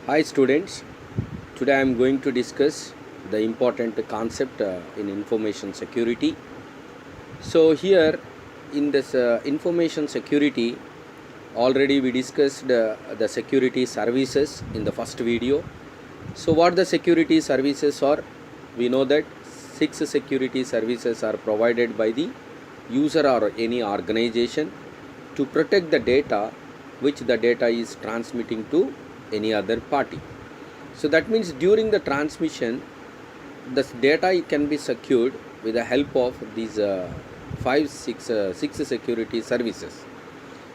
Hi students, today I am going to discuss the important concept in information security. So here in this information security, already we discussed the security services in the first video. So what the security services are? We know that 6 security services are provided by the user or any organization to protect the data which the data is transmitting to any other party. So that means during the transmission, the data can be secured with the help of these six security services.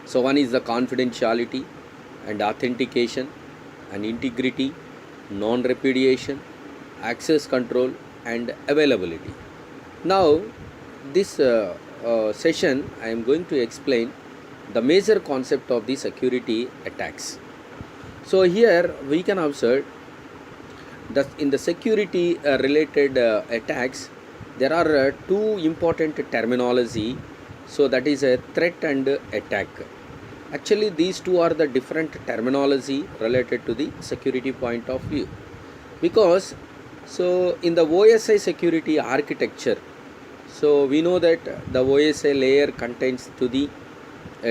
So one is the confidentiality and authentication and integrity, non-repudiation, access control and availability. Now this session I am going to explain the major concept of the security attacks. So here we can observe that in the security related attacks there are two important terminology. So that is a threat and attack. Actually these two are the different terminology related to the security point of view, because so in the OSI security architecture, so we know that the OSI layer contains to the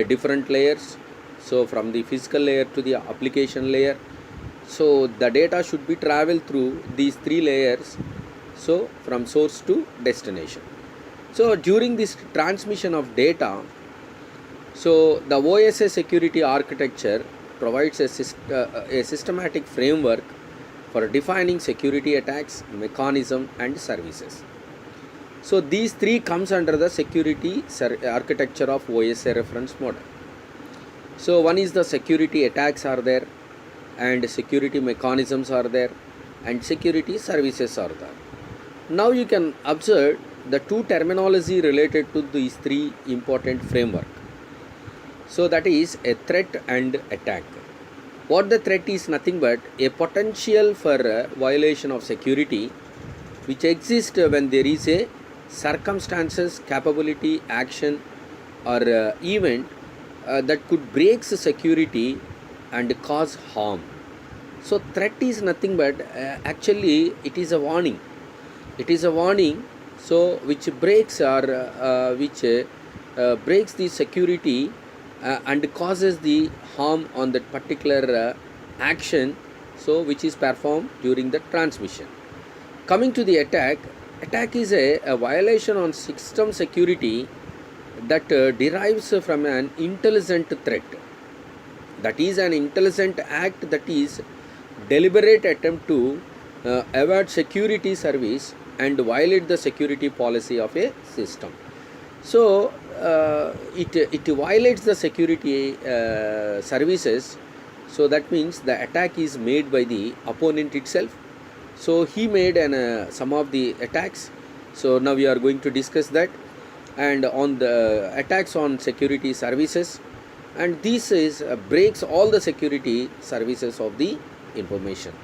different layers. So from the physical layer to the application layer, so the data should be traveled through these three layers, so from source to destination. So during this transmission of data, so the OSI security architecture provides a systematic framework for defining security attacks, mechanism and services. So these three comes under the security architecture of OSI reference model. So one is the security attacks are there, and security mechanisms are there, and security services are there. Now you can observe the two terminology related to these three important framework. So that is a threat and attack. What the threat is nothing but a potential for violation of security which exists when there is a circumstances, capability, action or event that could break security and cause harm. So threat is nothing but actually it is a warning. It is a warning, so which breaks or breaks the security and causes the harm on that particular action, so which is performed during the transmission. Coming to the attack is a violation on system security that derives from an intelligent threat. That is an intelligent act, that is deliberate attempt to avoid security service and violate the security policy of a system. So it violates the security services. So that means the attack is made by the opponent itself. So he made some of the attacks. So now we are going to discuss that, and on the attacks on security services, and this is breaks all the security services of the information.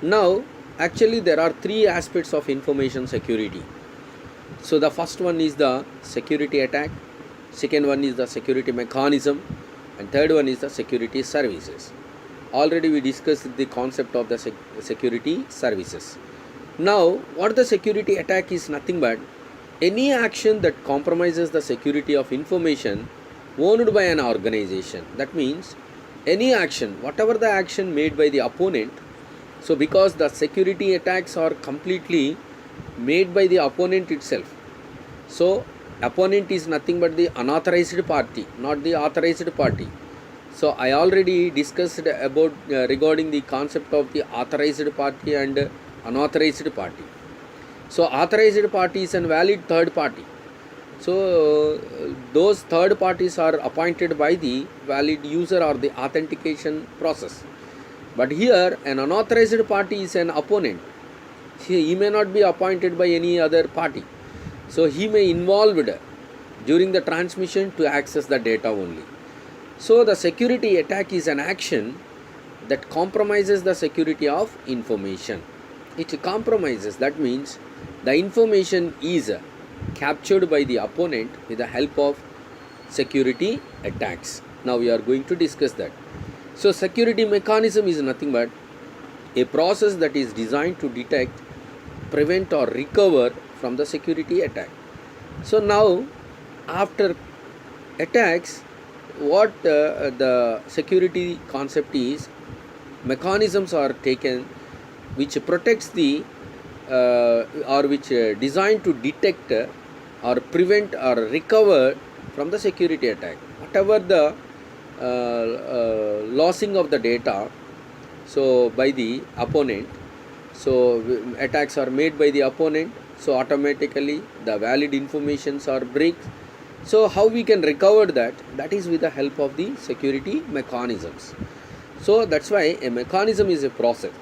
Now actually there are three aspects of information security. So the first one is the security attack, second one is the security mechanism, and third one is the security services. Already we discussed the concept of the security services. Now what the security attack is nothing but any action that compromises the security of information owned by an organization. That means any action, whatever the action made by the opponent. So because the security attacks are completely made by the opponent itself, so opponent is nothing but the unauthorized party, not the authorized party. So I already discussed about regarding the concept of the authorized party and unauthorized party. So authorized party is a valid third party. So those third parties are appointed by the valid user or the authentication process. But here an unauthorized party is an opponent. He may not be appointed by any other party. So he may involved during the transmission to access the data only. So the security attack is an action that compromises the security of information. It compromises, that means the information is captured by the opponent with the help of security attacks. Now we are going to discuss that. So security mechanism is nothing but a process that is designed to detect, prevent or recover from the security attack. So now after attacks, what the security concept is, mechanisms are taken which protects the or which designed to detect or prevent or recover from the security attack. Whatever the losing of the data, so by the opponent, so attacks are made by the opponent, so automatically the valid informations are breaks. So how we can recover that? That is with the help of the security mechanisms. So that's why a mechanism is a process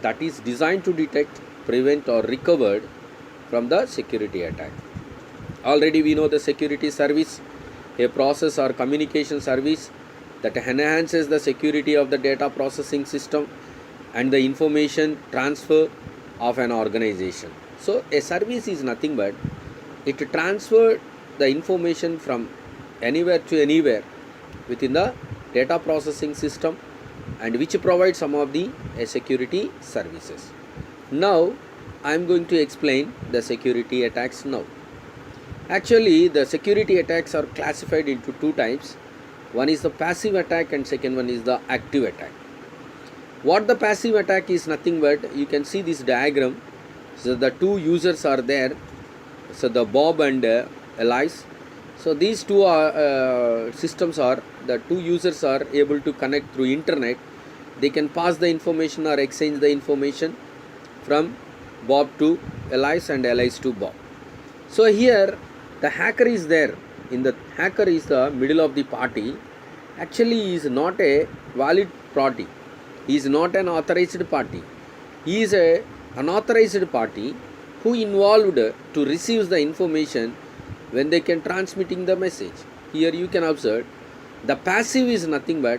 that is designed to detect, prevent or recover from the security attack. Already we know the security service, a process or communication service that enhances the security of the data processing system and the information transfer of an organization. So a service is nothing but it transfers the information from anywhere to anywhere within the data processing system, and which provides some of the security services. Now I am going to explain the security attacks now. Actually, the security attacks are classified into two types. One is the passive attack and second one is the active attack. What the passive attack is nothing but, you can see this diagram. So the two users are there. So the Bob and Alice. So these two systems are, the two users are able to connect through internet. They can pass the information or exchange the information from Bob to Alice and Alice to Bob. So here the hacker is there. Hacker is the middle of the party. Actually he is not a valid party. He is not an authorized party. He is a unauthorized party who involved to receive the information when they can transmitting the message. Here you can observe the passive is nothing but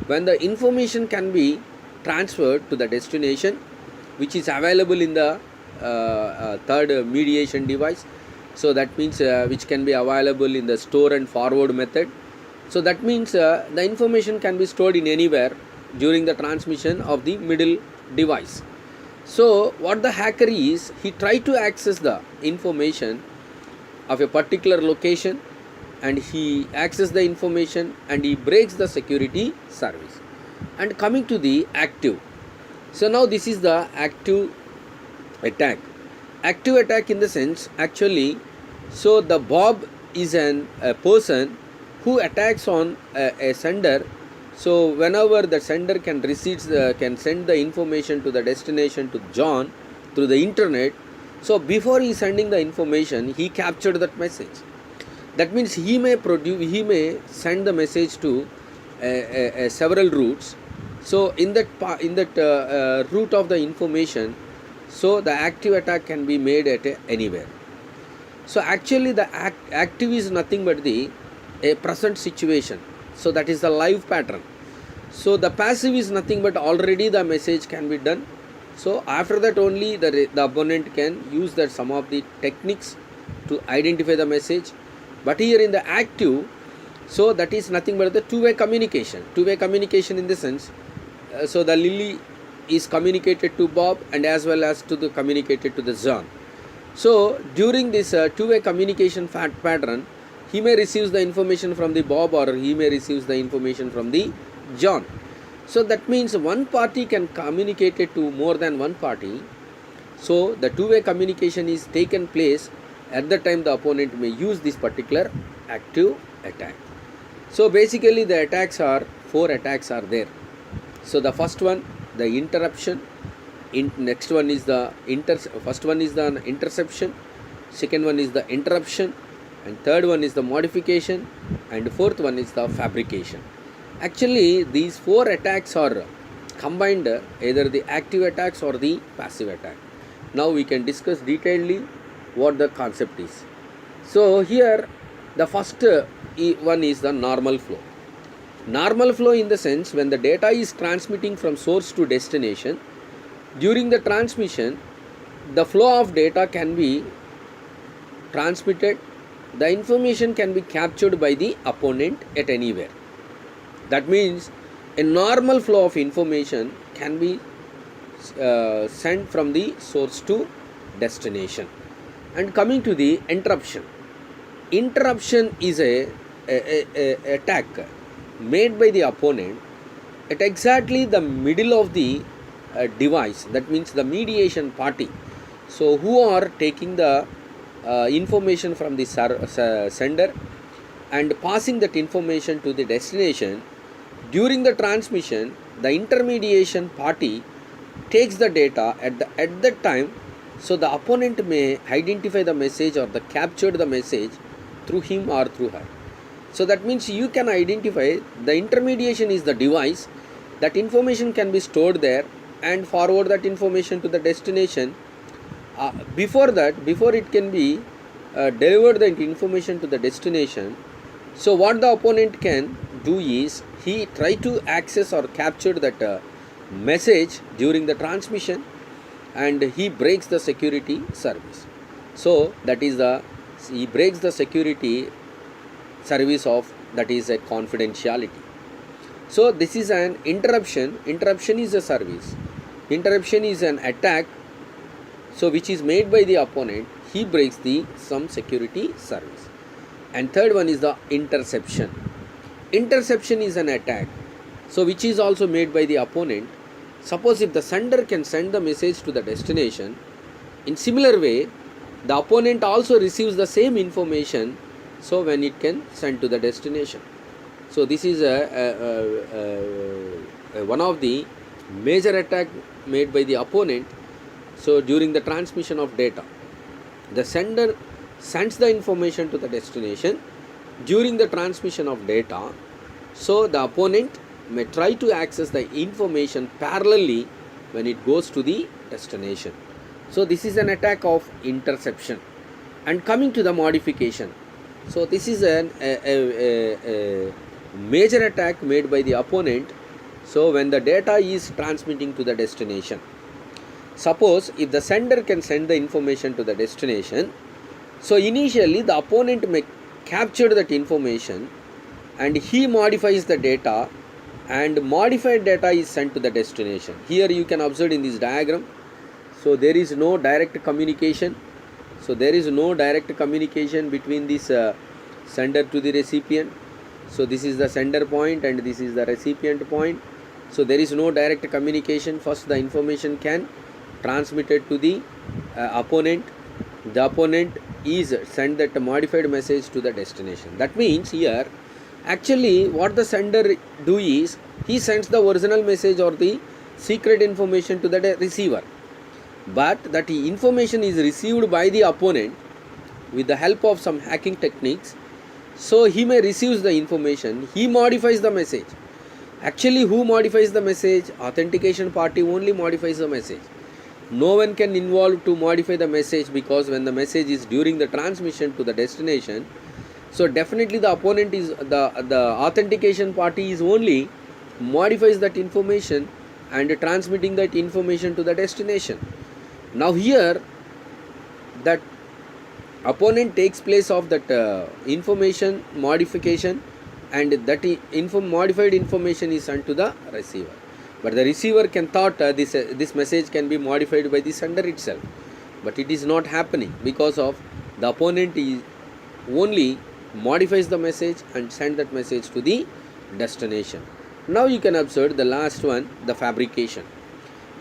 when the information can be transferred to the destination, which is available in the third mediation device. So that means which can be available in the store and forward method. So that means the information can be stored in anywhere during the transmission of the middle device. So what the hacker is, he tried to access the information of a particular location, and he accesses the information and he breaks the security service. And coming to the active. So now this is the active attack. Active attack in the sense, actually, so the Bob is a person who attacks on a sender. So whenever the sender can send the information to the destination to John through the internet, so before he sending the information, he captured that message. That means he may send the message to several routes. So in that route of the information, so the active attack can be made at anywhere. So actually the active is nothing but a present situation. So that is the live pattern. So the passive is nothing but already the message can be done. So after that only the opponent can use that some of the techniques to identify the message. But here in the active, so that is nothing but the two-way communication. Two-way communication in the sense, so the Lily is communicated to Bob and as well as communicated to the John. So during this two-way communication pattern, he may receive the information from the Bob or he may receive the information from the John. So that means one party can communicate it to more than one party. So the two-way communication is taken place at the time the opponent may use this particular active attack. So basically the attacks are, 4 attacks are there. So the first one, the interruption. Next one is the first one is the interception. Second one is the interruption. And third one is the modification. And fourth one is the fabrication. Actually, these 4 attacks are combined, either the active attacks or the passive attack. Now we can discuss detailedly what the concept is. So here the first one is the normal flow. Normal flow in the sense, when the data is transmitting from source to destination, during the transmission, the flow of data can be transmitted. The information can be captured by the opponent at anywhere. That means a normal flow of information can be sent from the source to destination. And coming to the interruption. Interruption is a attack made by the opponent at exactly the middle of the device, that means the mediation party. So who are taking the information from the sender and passing that information to the destination. During the transmission, the intermediation party takes the data at that time, so the opponent may identify the message or the captured the message through him or through her. So that means you can identify the intermediation is the device, that information can be stored there and forward that information to the destination. Before it can be delivered the information to the destination. So what the opponent can do is he try to access or capture that message during the transmission, and he breaks the security service. So that is he breaks the security service of, that is a confidentiality. So this is an interruption. Interruption is a service. Interruption is an attack, so which is made by the opponent. He breaks the some security service. And third one is the interception. Interception is an attack, so which is also made by the opponent. Suppose if the sender can send the message to the destination, in similar way the opponent also receives the same information, so when it can send to the destination. So this is one of the major attack made by the opponent. So during the transmission of data, the sender sends the information to the destination. During the transmission of data, so the opponent may try to access the information parallelly when it goes to the destination. So this is an attack of interception. And coming to the modification, so this is a major attack made by the opponent. So when the data is transmitting to the destination, suppose if the sender can send the information to the destination, so initially the opponent may capture that information and he modifies the data, and modified data is sent to the destination. Here you can observe in this diagram, so there is no direct communication. So there is no direct communication between this sender to the recipient. So this is the sender point and this is the recipient point. So there is no direct communication. First the information can transmitted to the opponent. The opponent is send that modified message to the destination. That means here actually what the sender do is he sends the original message or the secret information to the receiver, but that information is received by the opponent with the help of some hacking techniques. So he may receive the information, he modifies the message. Actually who modifies the message? Authentication party only modifies the message. No one can involve to modify the message, because when the message is during the transmission to the destination, so definitely the opponent is the authentication party is only modifies that information and transmitting that information to the destination. Now here that opponent takes place of that information modification, and that modified information is sent to the receiver. But the receiver can thought this message can be modified by the sender itself, but it is not happening, because of the opponent is only modifies the message and send that message to the destination. Now you can observe the last one, the fabrication.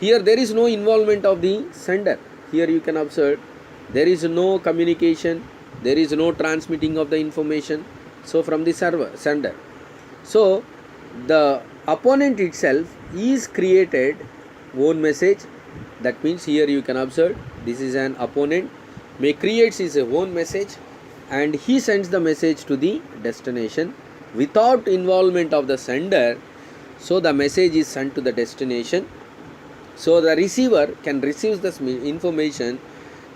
Here there is no involvement of the sender. Here you can observe there is no communication, there is no transmitting of the information, so from the sender. So the opponent itself is created own message. That means here you can observe this is an opponent may creates his own message and he sends the message to the destination without involvement of the sender. So the message is sent to the destination. So the receiver can receive this information.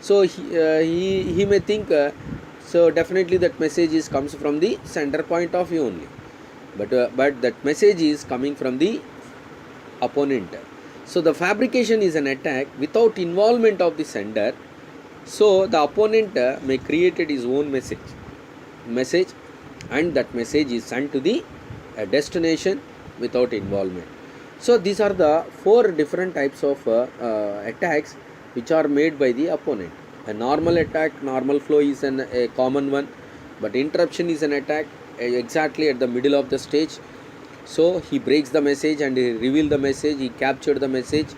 So he may think so definitely that message is comes from the sender point of view only, but that message is coming from the opponent. So the fabrication is an attack without involvement of the sender. So the opponent may created his own message and that message is sent to the destination without involvement. So these are the four different types of attacks which are made by the opponent. A normal attack, normal flow is a common one, but interruption is an attack exactly at the middle of the stage. So he breaks the message and he reveals the message, he captured the message,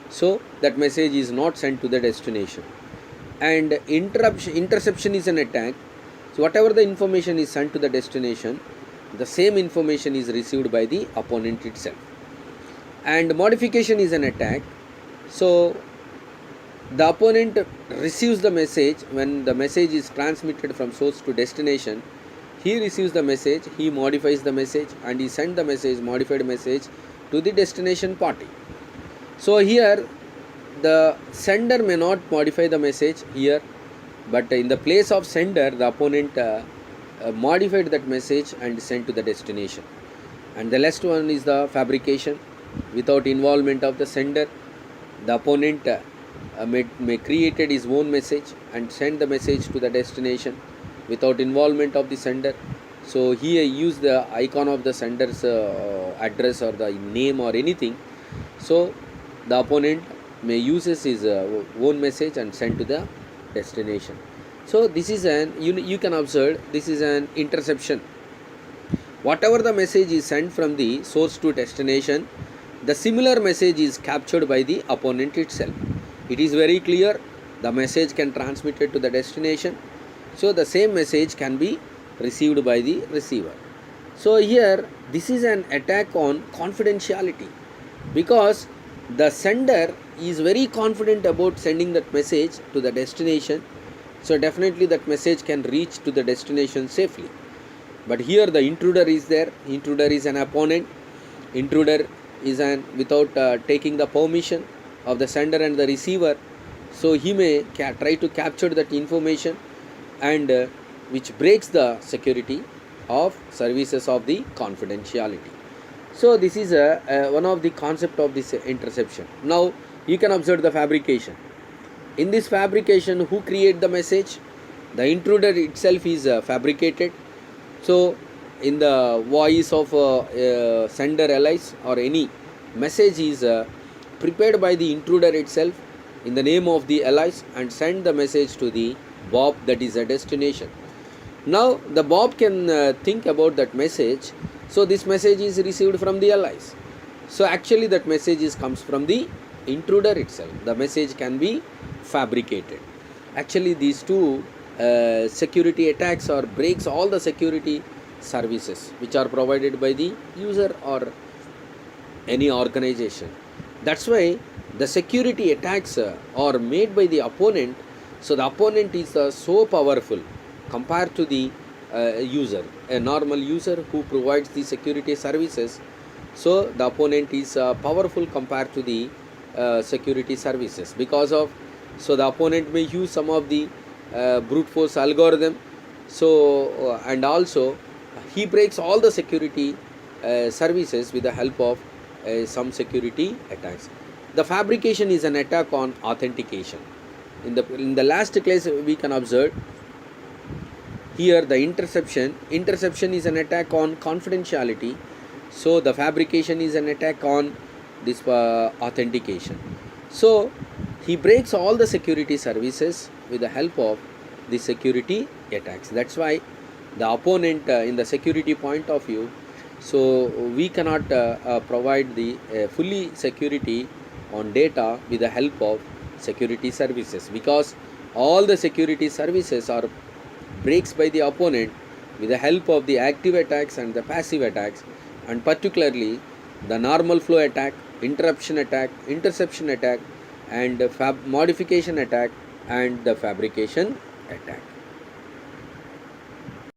so that message is not sent to the destination. And interception is an attack. So whatever the information is sent to the destination, the same information is received by the opponent itself. And modification is an attack. So the opponent receives the message. When the message is transmitted from source to destination, he receives the message, he modifies the message, and he sends the message, modified message, to the destination party. So here the sender may not modify the message here, but in the place of sender, the opponent modified that message and sent to the destination. And the last one is the fabrication. Without involvement of the sender, the opponent may created his own message and send the message to the destination without involvement of the sender. So here use the icon of the sender's address or the name or anything. So the opponent may use his own message and send to the destination. So this is you can observe, this is an interception. Whatever the message is sent from the source to destination, the similar message is captured by the opponent itself. It is very clear, the message can transmit it to the destination, so the same message can be received by the receiver. So here this is an attack on confidentiality, because the sender is very confident about sending that message to the destination, so definitely that message can reach to the destination safely. But here the intruder is there, intruder is an opponent, intruder is an without taking the permission of the sender and the receiver, so he may try to capture that information, and which breaks the security of services of the confidentiality. So this is one of the concept of this interception. Now you can observe the fabrication. In this fabrication, who create the message? The intruder itself is fabricated. So in the voice of sender allies or any message is prepared by the intruder itself in the name of the allies and send the message to the Bob, that is a destination. Now the Bob can think about that message. So this message is received from the allies. So actually that message comes from the intruder itself. The message can be fabricated. Actually these two security attacks or breaks all the security services which are provided by the user or any organization. That's why the security attacks are made by the opponent. So the opponent is so powerful compared to the user, a normal user who provides the security services. So the opponent is powerful compared to the security services, because of, so the opponent may use some of the brute force algorithm. So and also he breaks all the security services with the help of some security attacks. The fabrication is an attack on authentication. In the last class we can observe here the interception is an attack on confidentiality. So the fabrication is an attack on this authentication. So he breaks all the security services with the help of the security attacks. That's why the opponent in the security point of view, so we cannot provide the fully security on data with the help of security services, because all the security services are breaks by the opponent with the help of the active attacks and the passive attacks, and particularly the normal flow attack, interruption attack, interception attack, and modification attack, and the fabrication attack.